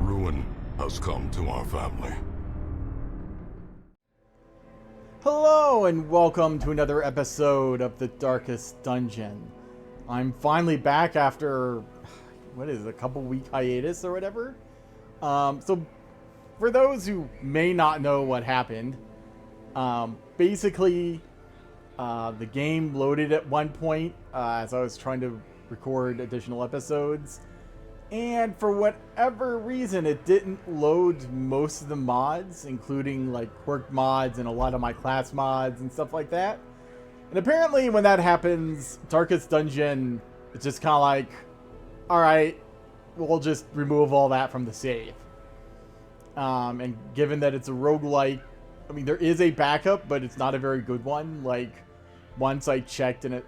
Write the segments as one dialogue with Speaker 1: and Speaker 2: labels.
Speaker 1: Ruin has come to our family.
Speaker 2: Hello and welcome to another episode of The Darkest Dungeon. I'm finally back after, what is it, a couple week hiatus or whatever? So for those who may not know what happened, basically the game loaded at one point as I was trying to record additional episodes. And for whatever reason, it didn't load most of the mods, including like quirk mods and a lot of my class mods and stuff like that. And apparently when that happens, Darkest Dungeon is just kind of like, alright, we'll just remove all that from the save. And given that it's a roguelike, I mean, there is a backup, but it's not a very good one. Like, once I checked and it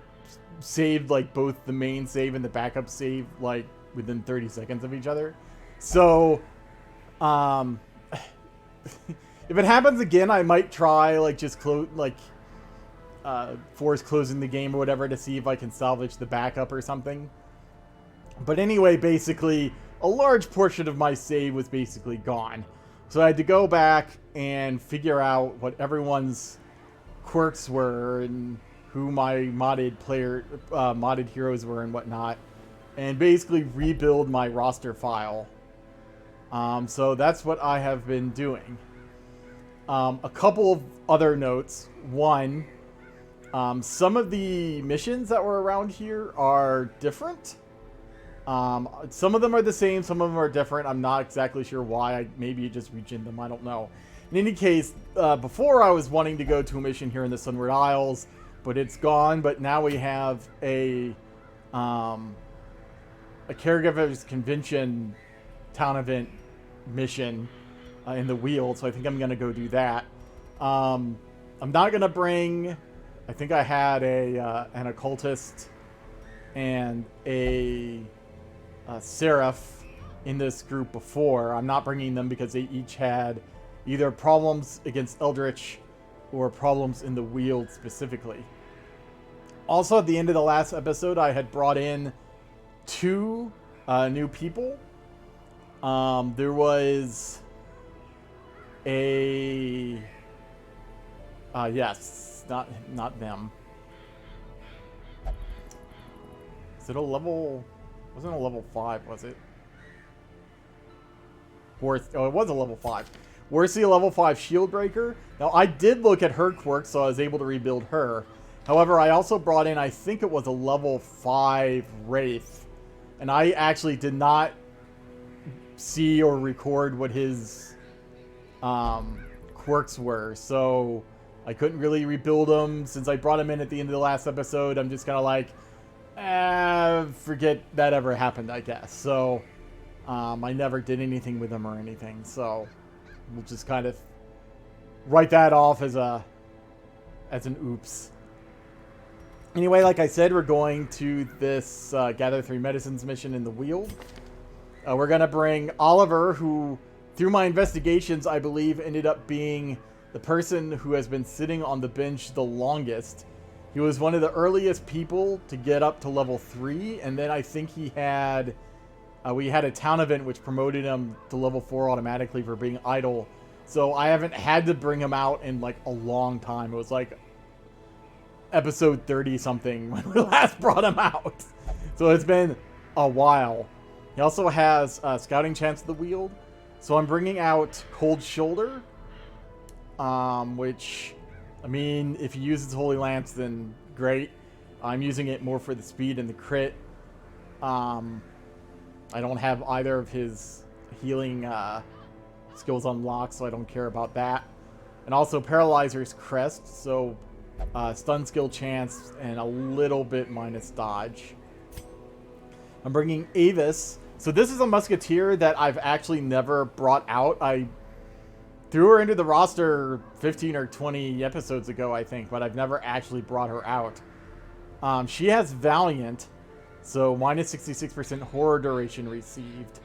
Speaker 2: saved like both the main save and the backup save, like, within 30 seconds of each other. So, if it happens again, I might try, like, just force closing the game or whatever to see if I can salvage the backup or something. But anyway, basically, a large portion of my save was basically gone. So I had to go back and figure out what everyone's quirks were and who my modded heroes were and whatnot, and basically rebuild my roster file. So that's what I have been doing. A couple of other notes. One, some of the missions that were around here are different. Some of them are the same, some of them are different. I'm not exactly sure why. Maybe you just regen them, I don't know. In any case, before I was wanting to go to a mission here in the Sunward Isles, but it's gone. But now we have a caregivers convention town event mission in the wheel, so I think I'm gonna go do that. I'm not gonna bring, I think I had an occultist and a seraph in this group before. I'm not bringing them because they each had either problems against Eldritch or problems in the wheel specifically. Also, at the end of the last episode, I had brought in 2 new people. There was a yes, not them. Is it a level? Wasn't a level 5, was it? Oh, it was a level 5. Worthy, a level 5 shield breaker. Now, I did look at her quirk, so I was able to rebuild her. However, I also brought in, I think it was a level 5 wraith. And I actually did not see or record what his quirks were. So I couldn't really rebuild them. Since I brought him in at the end of the last episode, I'm just kind of like, forget that ever happened, I guess. So I never did anything with him or anything. So we'll just kind of write that off as an oops. Anyway, like I said, we're going to this Gather 3 Medicines mission in the wheel. We're going to bring Oliver, who, through my investigations, I believe ended up being the person who has been sitting on the bench the longest. He was one of the earliest people to get up to level 3, and then I think he had... we had a town event which promoted him to level 4 automatically for being idle. So I haven't had to bring him out in, like, a long time. It was, like, episode 30-something when we last brought him out. So it's been a while. He also has Scouting Chance of the Wield. So I'm bringing out Cold Shoulder. Which, I mean, if he uses Holy Lance, then great. I'm using it more for the speed and the crit. I don't have either of his healing skills unlocked, so I don't care about that. And also Paralyzer's Crest, so stun skill chance and a little bit minus dodge. I'm bringing Avis. So this is a musketeer that I've actually never brought out. I threw her into the roster 15 or 20 episodes ago, I think, but I've never actually brought her out. She has Valiant, so minus 66% horror duration received.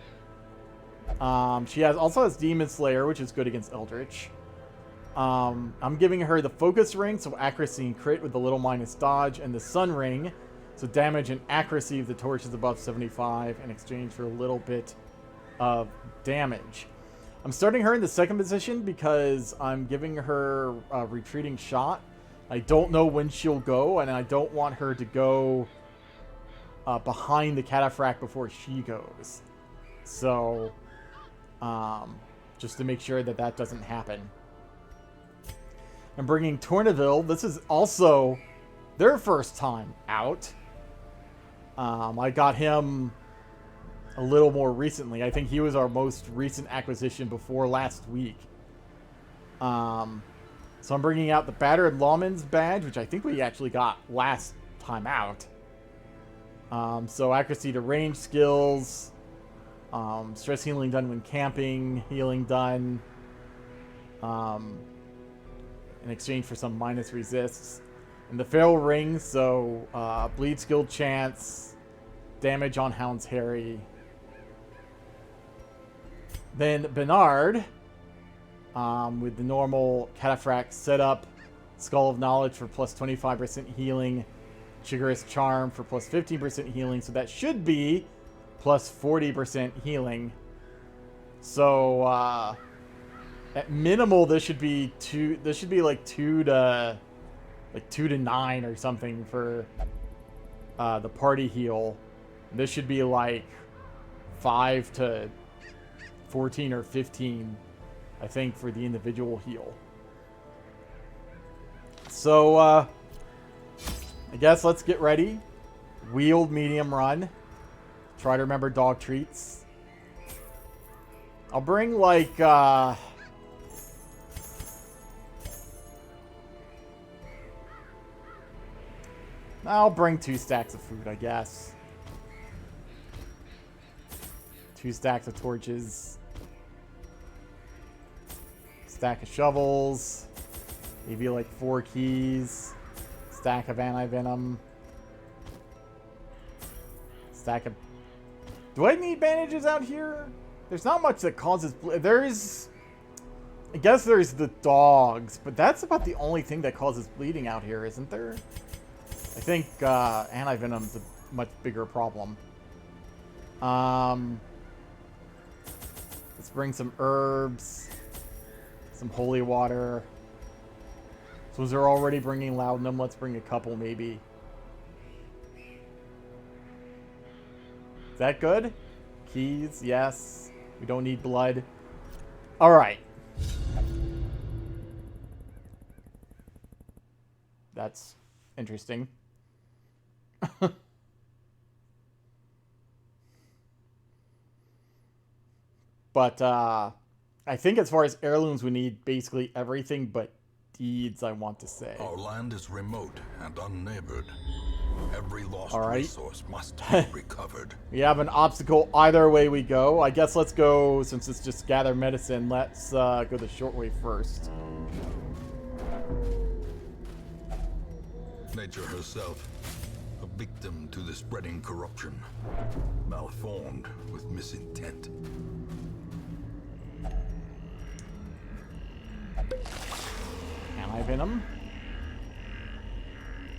Speaker 2: She also has Demon Slayer, which is good against Eldritch. I'm giving her the Focus Ring, so accuracy and crit with a little minus dodge, and the Sun Ring, so damage and accuracy if the torch is above 75, in exchange for a little bit of damage. I'm starting her in the second position because I'm giving her a retreating shot. I don't know when she'll go, and I don't want her to go behind the cataphract before she goes. So, just to make sure that that doesn't happen. I'm bringing Tourneville. This is also their first time out. I got him a little more recently. I think he was our most recent acquisition before last week. So I'm bringing out the Battered Lawman's badge, which I think we actually got last time out. So accuracy to range skills, stress healing done when camping, healing done, in exchange for some minus resists. And the Feral Ring, so bleed skill chance, damage on Hound's Harry. Then Bernard, with the normal cataphract setup, Skull of Knowledge for plus 25% healing, Chicorous Charm for plus 15% healing, so that should be plus 40% healing. So at minimal, this should be like 2 to 9 or something for the party heal. This should be like 5 to 14 or 15, I think, for the individual heal. So, I guess let's get ready. Wheeled medium run. Try to remember dog treats. I'll bring like, I'll bring 2 stacks of food, I guess. 2 stacks of torches. Stack of shovels. Maybe like 4 keys. Stack of anti-venom. Stack of... Do I need bandages out here? There's not much that causes... There's... I guess there's the dogs, but that's about the only thing that causes bleeding out here, isn't there? I think anti-venom's a much bigger problem. Let's bring some herbs. Some holy water. So they're already bringing laudanum. Let's bring a couple, maybe. Is that good? Keys, yes. We don't need blood. Alright. That's interesting. But, I think as far as heirlooms, we need basically everything but deeds, I want to say.
Speaker 1: Our land is remote and unneighbored. Every lost
Speaker 2: All right.
Speaker 1: resource must be recovered.
Speaker 2: We have an obstacle either way we go. I guess let's go, since it's just gather medicine, let's go the short way first.
Speaker 1: Nature herself, a victim to the spreading corruption, malformed with misintent.
Speaker 2: Anti-venom?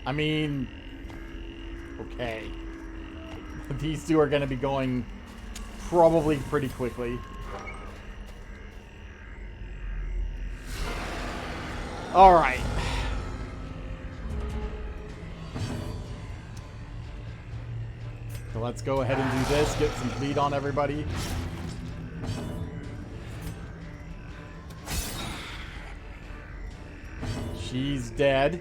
Speaker 2: I mean... Okay. These two are going to be going probably pretty quickly. Alright. So let's go ahead and do this. Get some bleed on everybody. She's dead.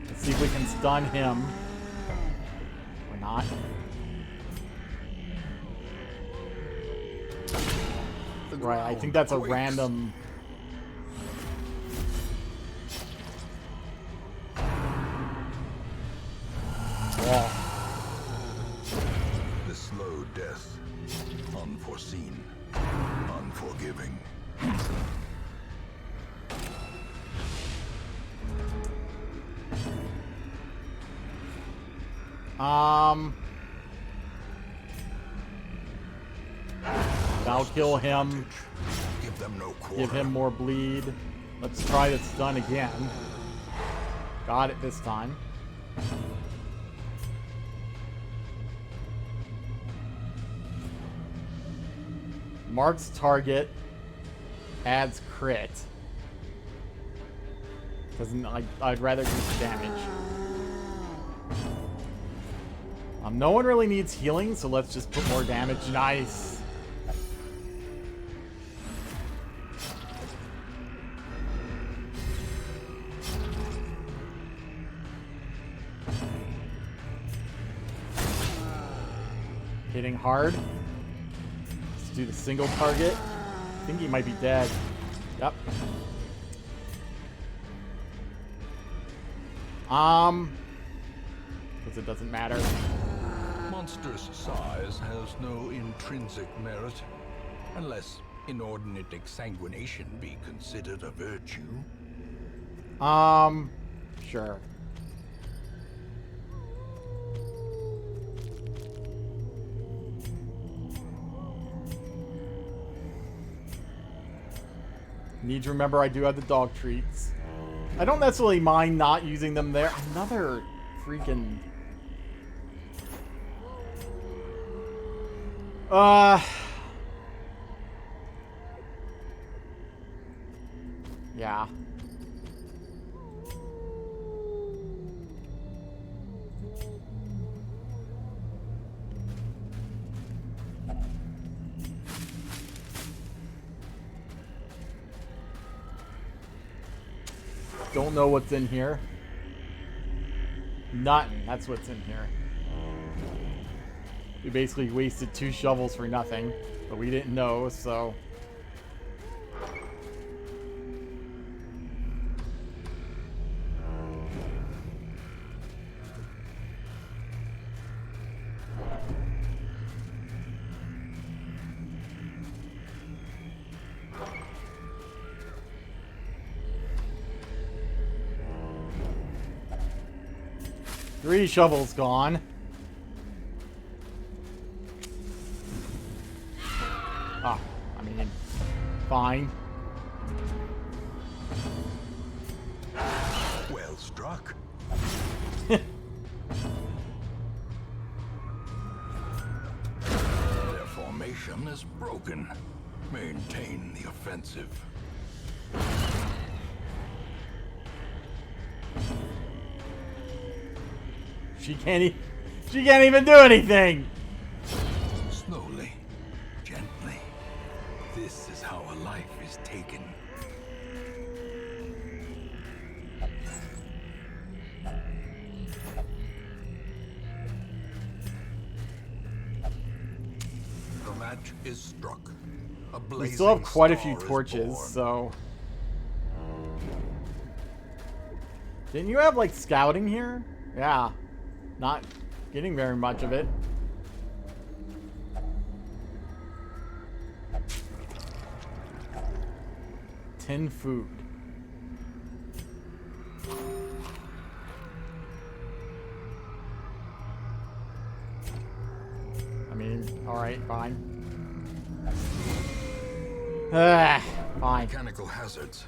Speaker 2: Let's see if we can stun him. Or not. Right, I think that's a random... wall.
Speaker 1: The slow death, unforeseen, unforgiving.
Speaker 2: That'll kill him.
Speaker 1: Give them no quarter.
Speaker 2: Give him more bleed. Let's try the stun again. Got it this time. Marks target. Adds crit. Doesn't. I'd rather do damage. No one really needs healing, so let's just put more damage. Nice. Hitting hard. Let's do the single target. I think he might be dead. Yep. Because it doesn't matter.
Speaker 1: Monstrous size has no intrinsic merit, unless inordinate exsanguination be considered a virtue.
Speaker 2: Sure. Need to remember I do have the dog treats. I don't necessarily mind not using them there. Another freaking... Yeah. Don't know what's in here. Nothing. That's what's in here. We basically wasted 2 shovels for nothing, but we didn't know, so... Three shovels gone. Ah, I mean, fine.
Speaker 1: Well struck. Their formation is broken. Maintain the offensive.
Speaker 2: She can't even do anything.
Speaker 1: Slowly, gently. This is how a life is taken. The match is struck.
Speaker 2: We still have quite a few torches, so... Didn't you have, like, scouting here? Yeah. Not getting very much of it. Tin food. I mean, alright, fine. Fine.
Speaker 1: Mechanical hazards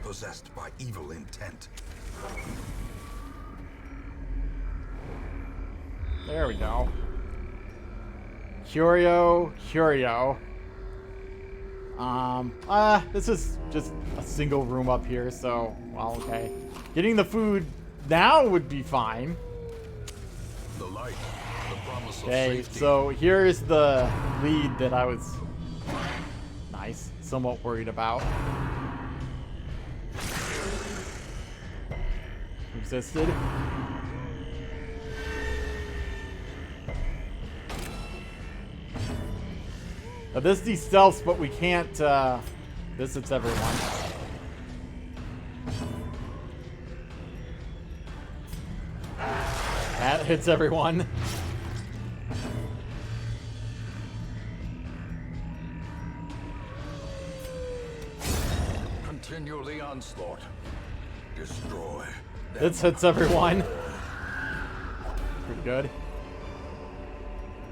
Speaker 1: possessed by evil intent.
Speaker 2: There we go. Curio. This is just a single room up here, so, well, okay. Getting the food now would be fine.
Speaker 1: The light, the promise of
Speaker 2: Okay,
Speaker 1: safety.
Speaker 2: so here's the lead that I was somewhat worried about. Resisted. Now this de-stealths, but we can't, this hits everyone. That hits everyone.
Speaker 1: Continue the onslaught. Destroy.
Speaker 2: This hits everyone. Pretty good.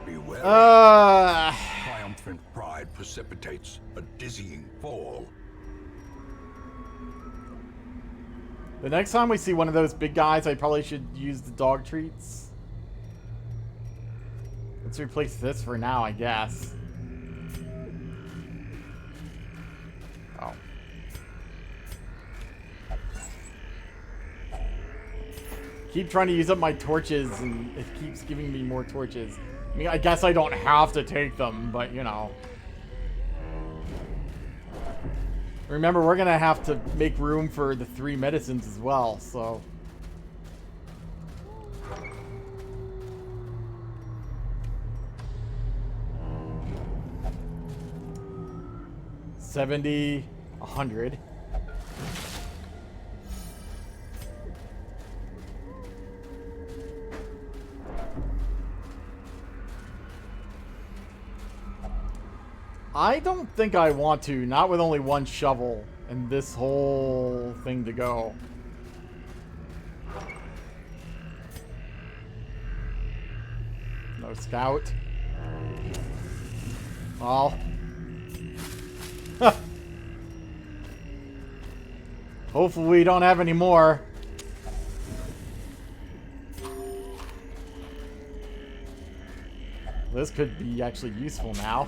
Speaker 1: Beware. Triumphant pride precipitates a dizzying fall.
Speaker 2: The next time we see one of those big guys, I probably should use the dog treats. Let's replace this for now, I guess. Oh. Keep trying to use up my torches, and it keeps giving me more torches. I mean, I guess I don't have to take them, but, you know. Remember, we're going to have to make room for the 3 medicines as well, so... $70, $100. I don't think I want to, not with only 1 shovel and this whole thing to go. No scout. Well. Hopefully we don't have any more. This could be actually useful now.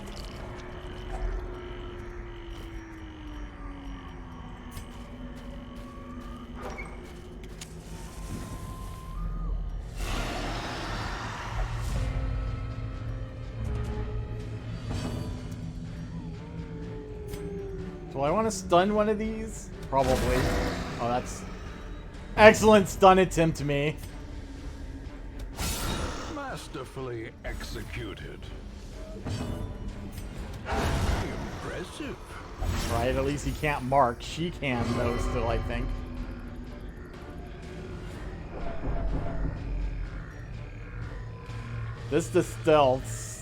Speaker 2: Do I want to stun one of these? Probably. Oh, that's... Excellent stun attempt to me.
Speaker 1: Masterfully executed. Impressive.
Speaker 2: Right, at least he can't mark. She can, though, still, I think. This distills.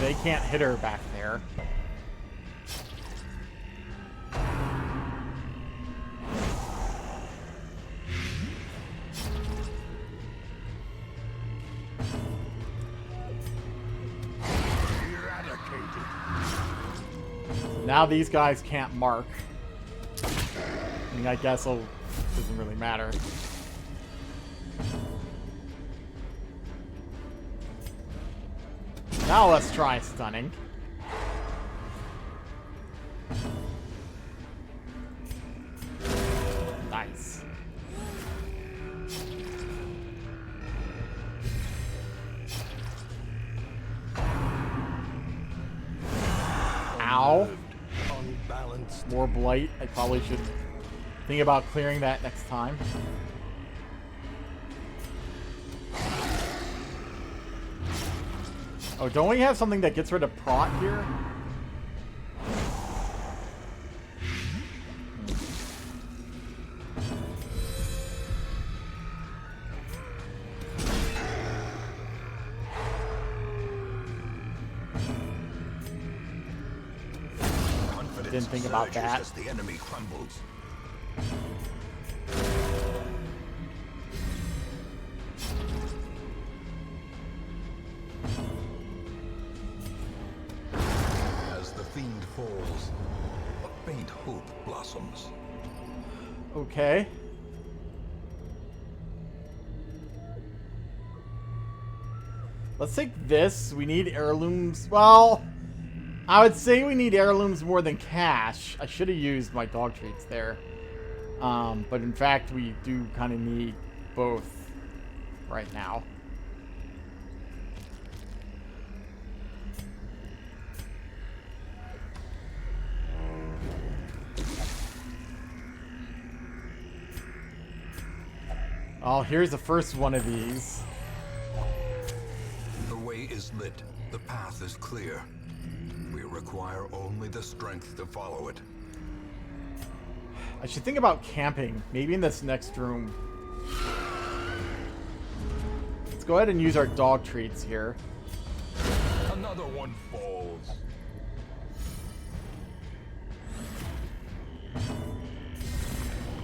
Speaker 2: They can't hit her back there. Now these guys can't mark. I mean, I guess it doesn't really matter. Now let's try stunning. Nice. Ow. More blight. I probably should think about clearing that next time. Oh, don't we have something that gets rid of prot here? Didn't think about that.
Speaker 1: As the enemy crumbles. As the fiend falls, a faint hope blossoms.
Speaker 2: Okay. Let's take this. We need heirlooms. Well, I would say we need heirlooms more than cash. I should have used my dog treats there. But in fact, we do kind of need both right now. Oh, here's the first one of these.
Speaker 1: The way is lit. The path is clear. We require only the strength to follow it.
Speaker 2: I should think about camping. Maybe in this next room. Let's go ahead and use our dog treats here.
Speaker 1: Another one falls.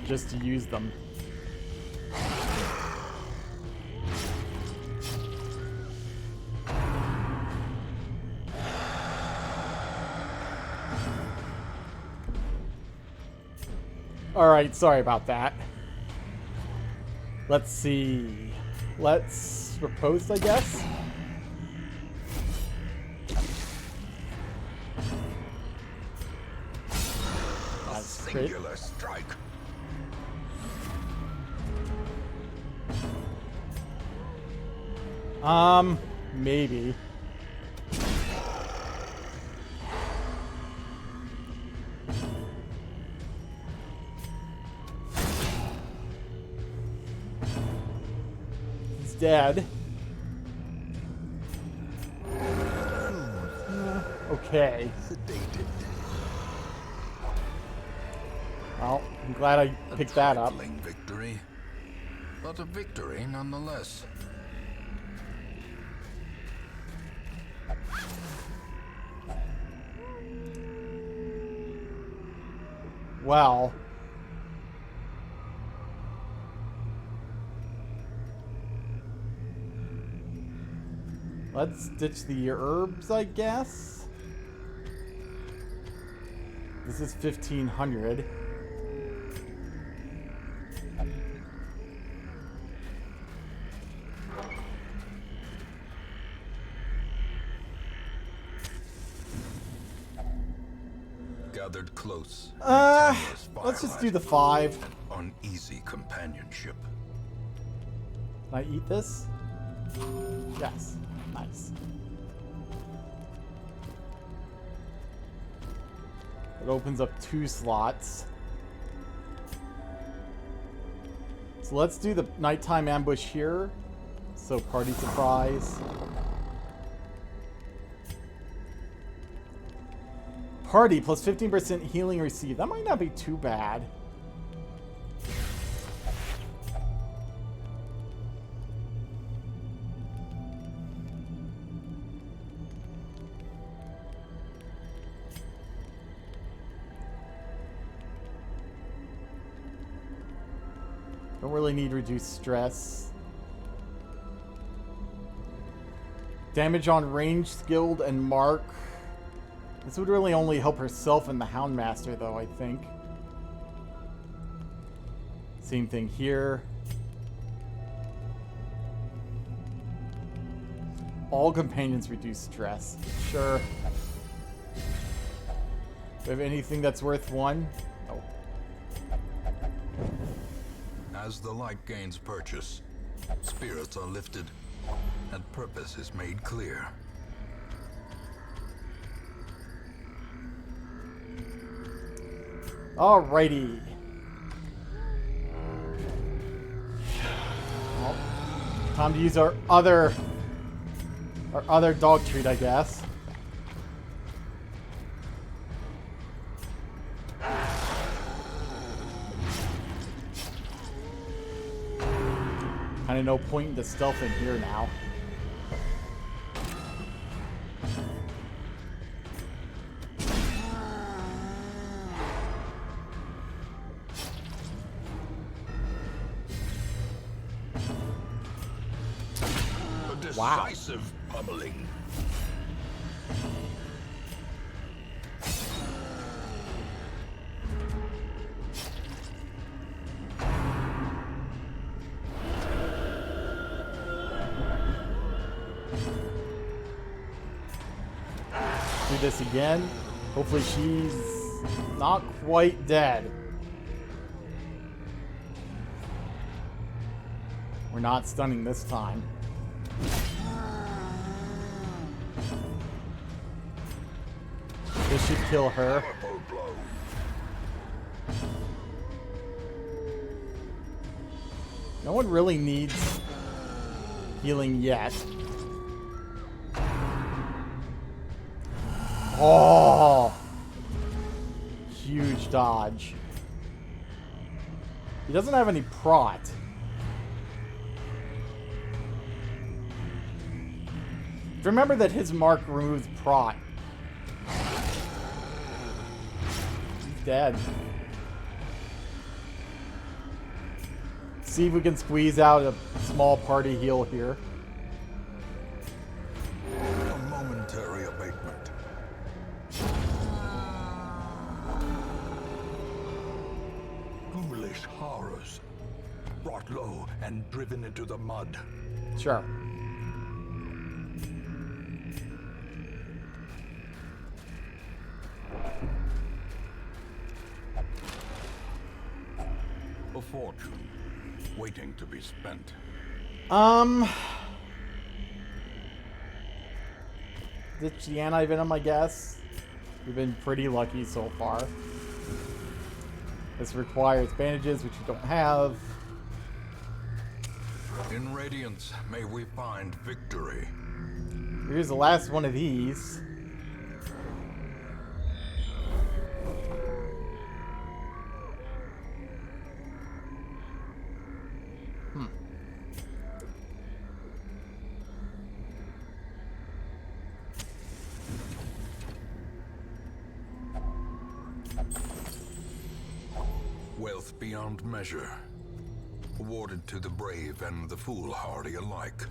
Speaker 2: Just to use them. Alright, sorry about that. Let's see. Let's riposte, I guess.
Speaker 1: A singular strike.
Speaker 2: Maybe. He's dead. Okay.
Speaker 1: Sedated.
Speaker 2: Well, I'm glad I picked that up.
Speaker 1: Trifling victory, but a victory nonetheless.
Speaker 2: Well. Let's ditch the herbs, I guess. This is 1500.
Speaker 1: Gathered close.
Speaker 2: Let's just do the 5.
Speaker 1: Uneasy companionship.
Speaker 2: Can I eat this? Yes. Nice. It opens up 2 slots. So let's do the nighttime ambush here. So party surprise. Party plus 15% healing received. That might not be too bad. Don't really need reduced stress. Damage on range, skilled, and mark. This would really only help herself and the Houndmaster, though, I think. Same thing here. All companions reduce stress. Sure. Do we have anything that's worth 1? No.
Speaker 1: As the light gains purchase, spirits are lifted, and purpose is made clear.
Speaker 2: Alrighty. Well, time to use our other dog treat, I guess. Kind of no point in the stealth in here now. Wow.
Speaker 1: Decisive pummeling.
Speaker 2: Do this again. Hopefully she's not quite dead. We're not stunning this time. This should kill her.
Speaker 1: Powerful blow.
Speaker 2: No one really needs healing yet. Oh! Huge dodge. He doesn't have any prot. Remember that his mark removes prot. He's dead. See if we can squeeze out a small party heal here.
Speaker 1: A momentary abatement. fresh horrors, brought low and driven into the mud.
Speaker 2: Sure.
Speaker 1: A fortune, waiting to be spent.
Speaker 2: Ditch the anti-venom, I guess. We've been pretty lucky so far. This requires bandages, which we don't have.
Speaker 1: In Radiance, may we find victory.
Speaker 2: Here's the last one of these.
Speaker 1: Wealth beyond measure, awarded to the brave and the foolhardy alike.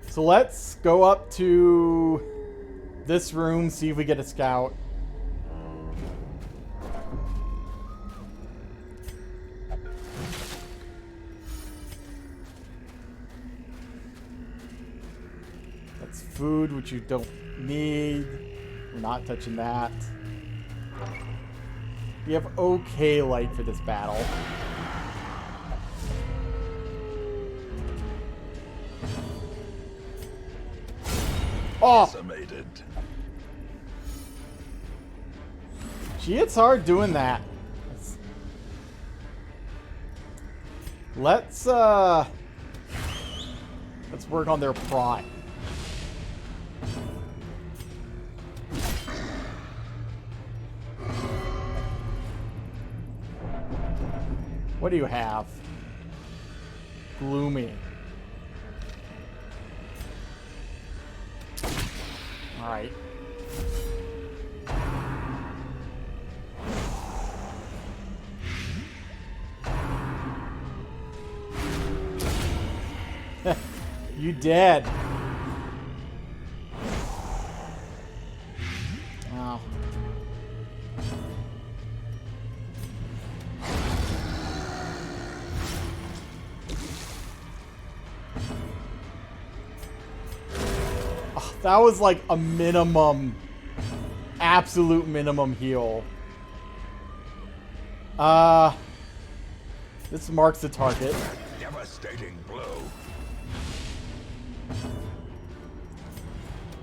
Speaker 2: So let's go up to this room, see if we get a scout. That's food, which you don't need. We're not touching that. We have okay light for this battle. Oh!
Speaker 1: Decimated.
Speaker 2: Gee, it's hard doing that. Let's work on their pride. What do you have? Gloomy. Alright. You dead. Oh. Oh, that was like a minimum, absolute minimum heal. This marks the target.
Speaker 1: Devastating blow.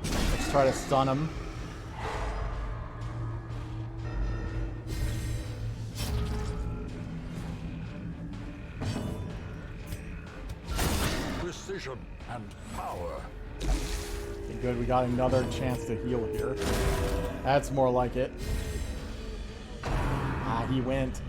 Speaker 2: Let's try to stun him.
Speaker 1: Precision and power.
Speaker 2: Okay, good, we got another chance to heal here. That's more like it. Ah, he went.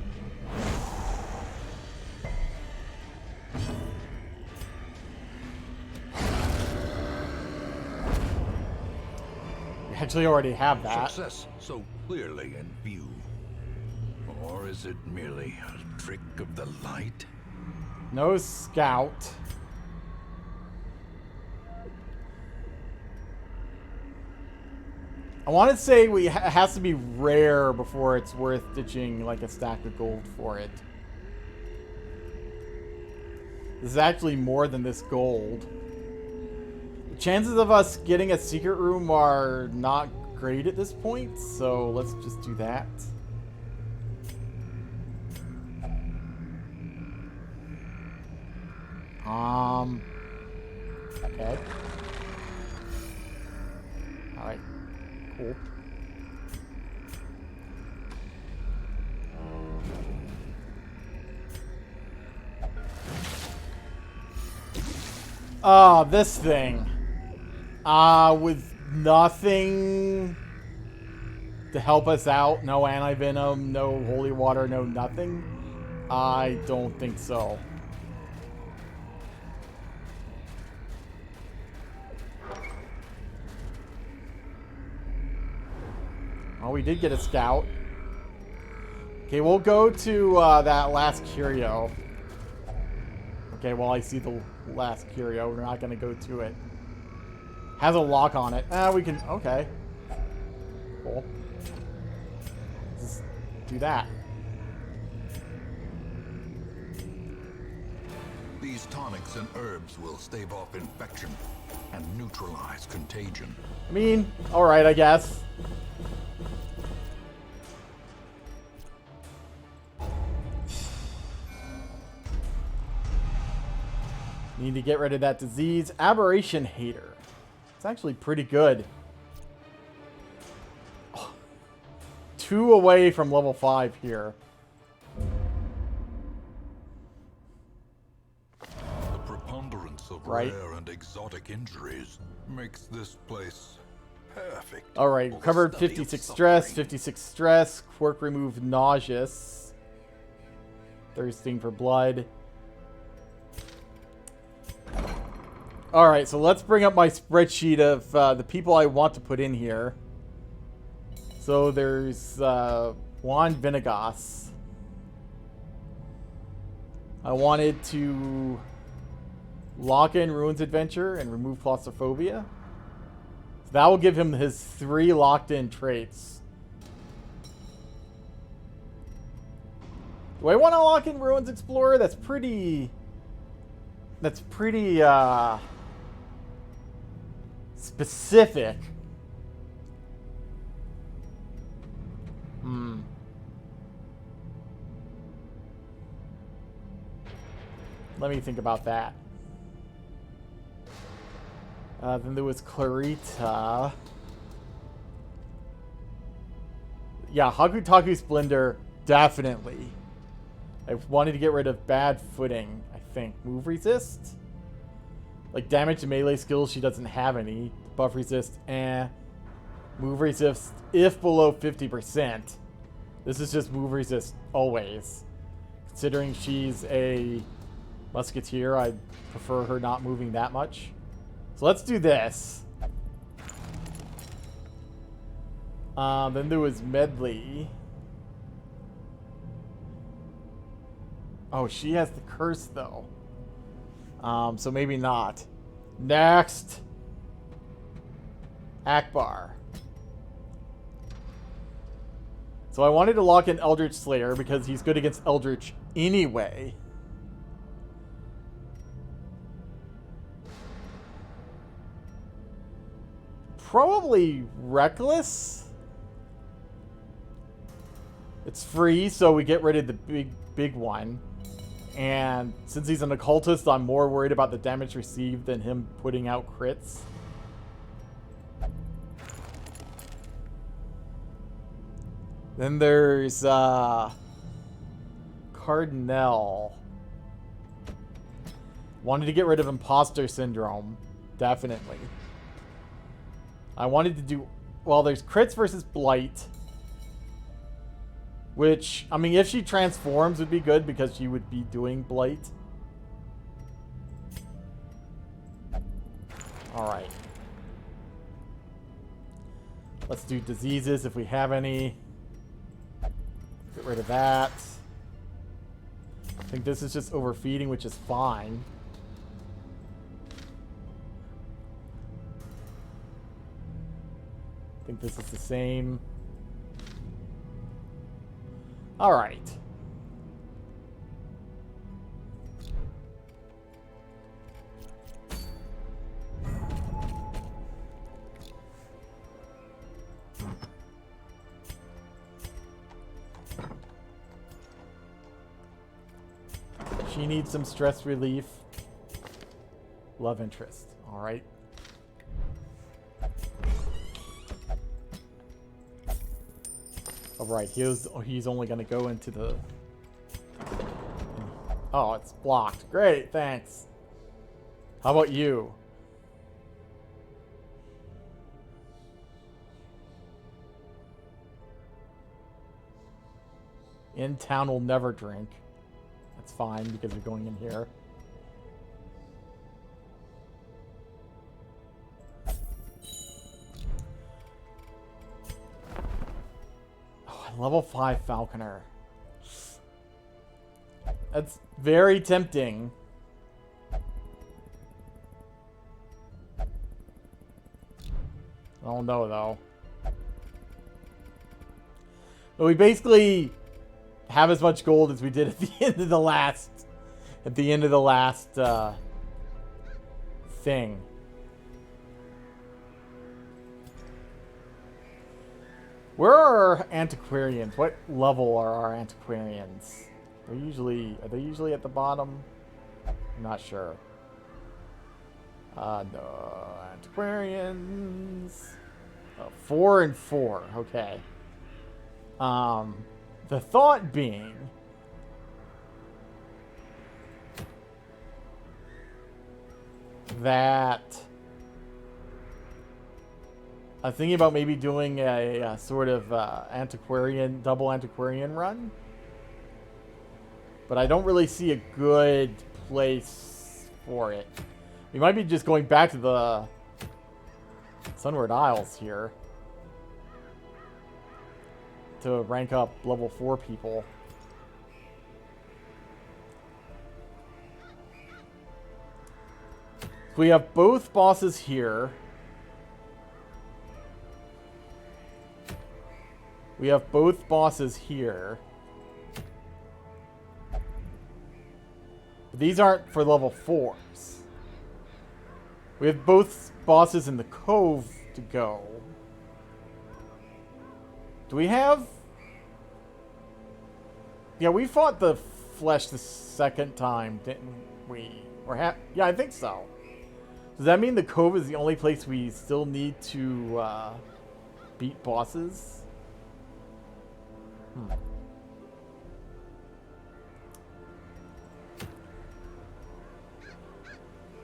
Speaker 2: We actually already have that.
Speaker 1: Success so clearly in view. Or is it merely a trick of the light?
Speaker 2: No scout. I want to say it has to be rare before it's worth ditching like a stack of gold for it. This is actually more than this gold. The chances of us getting a secret room are not great at this point, so let's just do that. Okay. Alright. Cool. Oh, this thing. With nothing to help us out, no anti-venom, no holy water, no nothing. I don't think so. Oh, we did get a scout. Okay, we'll go to that last curio. Okay, well, I see the last curio. We're not going to go to it. Has a lock on it. We can... Okay. Cool. Just do that.
Speaker 1: These tonics and herbs will stave off infection and neutralize contagion.
Speaker 2: I mean, alright, I guess. Need to get rid of that disease. Aberration Hater. It's actually pretty good. Oh, 2 away from level 5 here.
Speaker 1: The preponderance of rare and exotic injuries makes this place perfect.
Speaker 2: Alright,
Speaker 1: for the
Speaker 2: covered
Speaker 1: study of
Speaker 2: 56
Speaker 1: suffering.
Speaker 2: stress, 56 stress, quirk remove nauseous. Thirsting for blood. Alright, so let's bring up my spreadsheet of the people I want to put in here. So there's Juan Venegas. I wanted to lock in Ruins Adventure and remove claustrophobia. So that will give him his 3 locked in traits. Do I want to lock in Ruins Explorer? That's pretty specific. Let me think about that. Then there was Clarita. Yeah, Hakutaku Splendor, definitely. I wanted to get rid of bad footing, I think. Move resist? Like damage to melee skills, she doesn't have any. Buff resist, Move resist if below 50%. This is just move resist always. Considering she's a musketeer, I prefer her not moving that much. So let's do this. Then there was Medley. Oh, she has the curse though. So maybe not. Next. Akbar. So I wanted to lock in Eldritch Slayer because he's good against Eldritch anyway. Probably Reckless. It's free, so we get rid of the big one. And since he's an occultist, I'm more worried about the damage received than him putting out crits. Then there's Cardinal. Wanted to get rid of Imposter Syndrome. Definitely. I wanted to do... Well, there's crits versus Blight. Which, I mean, if she transforms would be good because she would be doing Blight. Alright. Let's do diseases if we have any. Get rid of that. I think this is just overfeeding, which is fine. I think this is the same. All right. She needs some stress relief. Love interest. All right. All right. He's only going to go into the... Oh, it's blocked. Great. Thanks. How about you? In town will never drink. That's fine because you're going in here. Oh, level 5 Falconer. That's very tempting. don't know, though. But we basically have as much gold as we did at the end of the last... At the end of the last, thing. Where are our antiquarians? What level are our antiquarians? Are they usually at the bottom? I'm not sure. No, antiquarians. 4 and 4. Okay. The thought being that I was thinking about maybe doing a sort of double antiquarian run. But I don't really see a good place for it. We might be just going back to the Sunward Isles here to rank up level 4 people. So we have both bosses here. We have both bosses here. But these aren't for level 4s. We have both bosses in the cove to go. Do we have... Yeah, we fought the flesh the second time, didn't we? Yeah, I think so. Does that mean the cove is the only place we still need to beat bosses?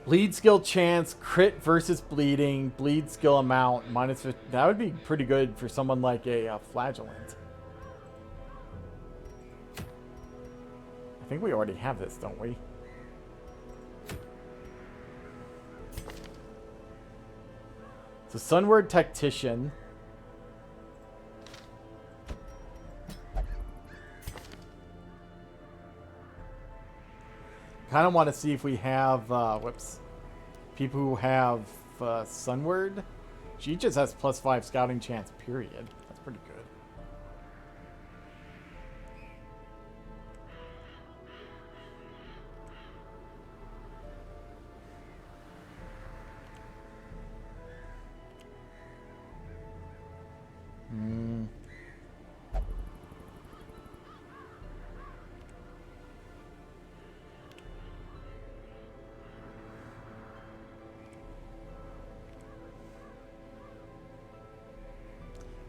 Speaker 2: Bleed skill chance, crit versus bleeding, bleed skill amount, minus 50. That would be pretty good for someone like a flagellant. I think we already have this, don't we? So Sunward Tactician. Kind of want to see if we have, people who have Sunward. She just has +5 scouting chance, period. That's pretty good.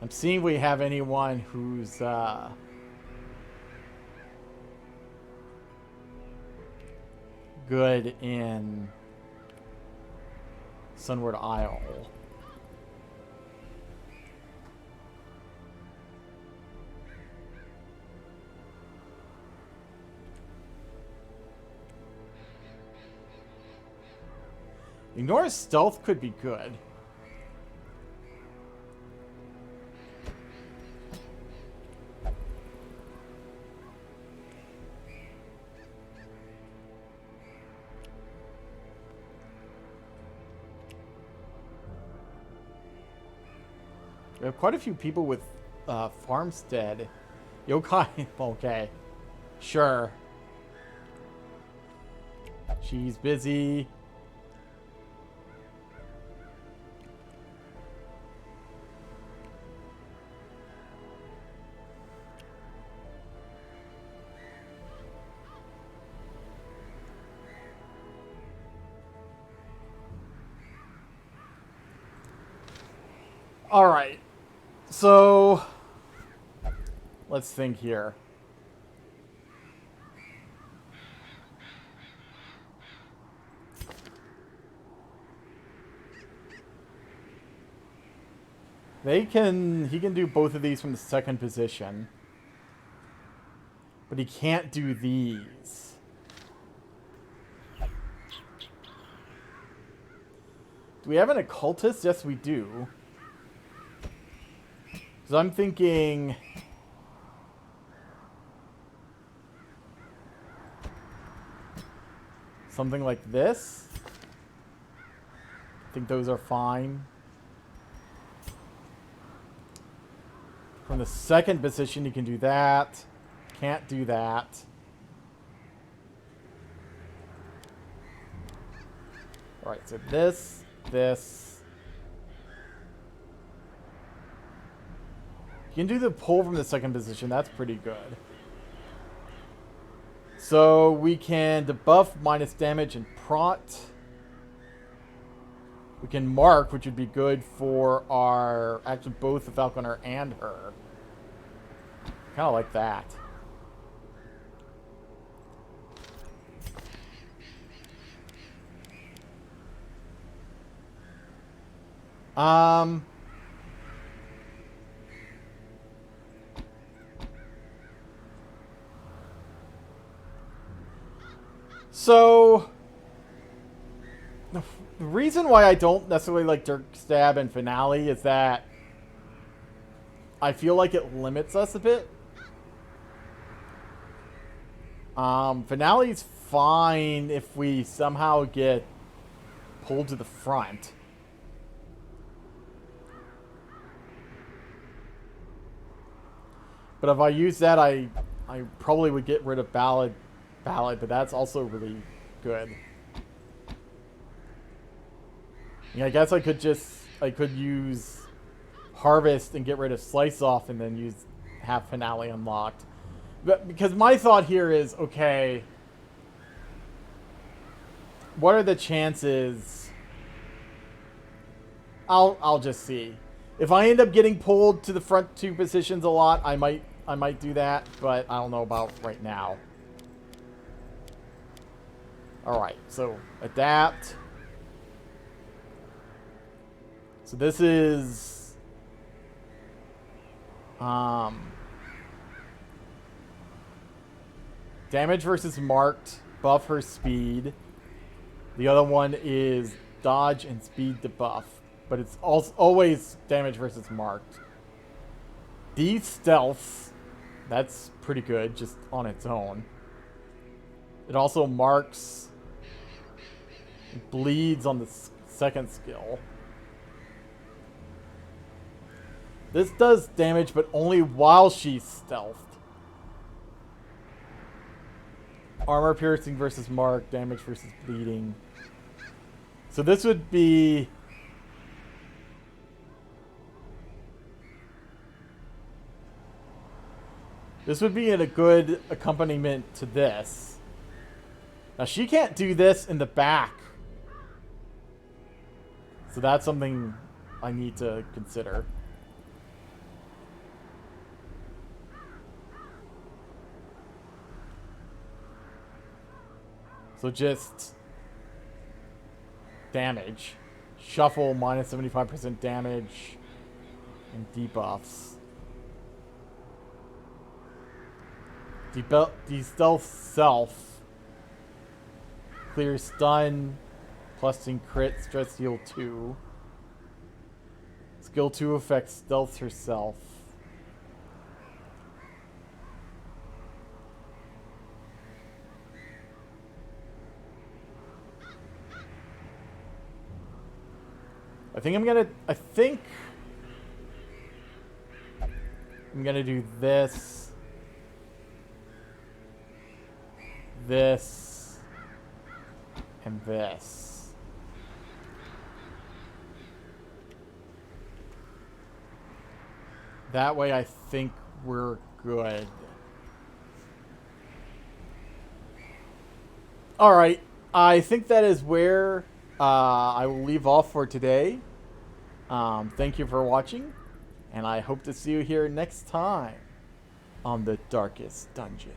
Speaker 2: I'm seeing if we have anyone who's good in Sunward Isle. Ignore stealth could be good. We have quite a few people with farmstead. Yokai, okay. Sure. She's busy. All right. So, let's think here. He can do both of these from the second position. But he can't do these. Do we have an occultist? Yes, we do. So I'm thinking something like this. I think those are fine. From the second position, you can do that. Can't do that. Alright, so this. You can do the pull from the second position. That's pretty good. So we can debuff minus damage and prot. We can mark, which would be good for our, actually both the Falconer and her. Kind of like that. So the reason why I don't necessarily like Dirk Stab and Finale is that I feel like it limits us a bit. Finale's fine if we somehow get pulled to the front. But if I use that, I probably would get rid of Ballad, but that's also really good. Yeah, I guess I could use Harvest and get rid of Slice Off and then have Finale unlocked. But because my thought here is, okay, what are the chances? I'll just see. If I end up getting pulled to the front two positions a lot, I might do that, but I don't know about right now. Alright, so adapt. So this is damage versus marked, buff her speed. The other one is dodge and speed debuff, but it's also always damage versus marked. These stealths, that's pretty good just on its own. It also marks, bleeds on the second skill. This does damage, but only while she's stealthed. Armor piercing versus mark, damage versus bleeding. So this would be... This would be a good accompaniment to this. Now she can't do this in the back. So that's something I need to consider. So just damage. Shuffle minus 75% damage and debuffs. De-stealth self. Clear stun. Plus in crit. Stress heal 2. Skill 2 affects stealth herself. I think I'm gonna do this, this, and this. That way I think we're good. Alright, I think that is where I will leave off for today. Thank you for watching, and I hope to see you here next time on the Darkest Dungeon.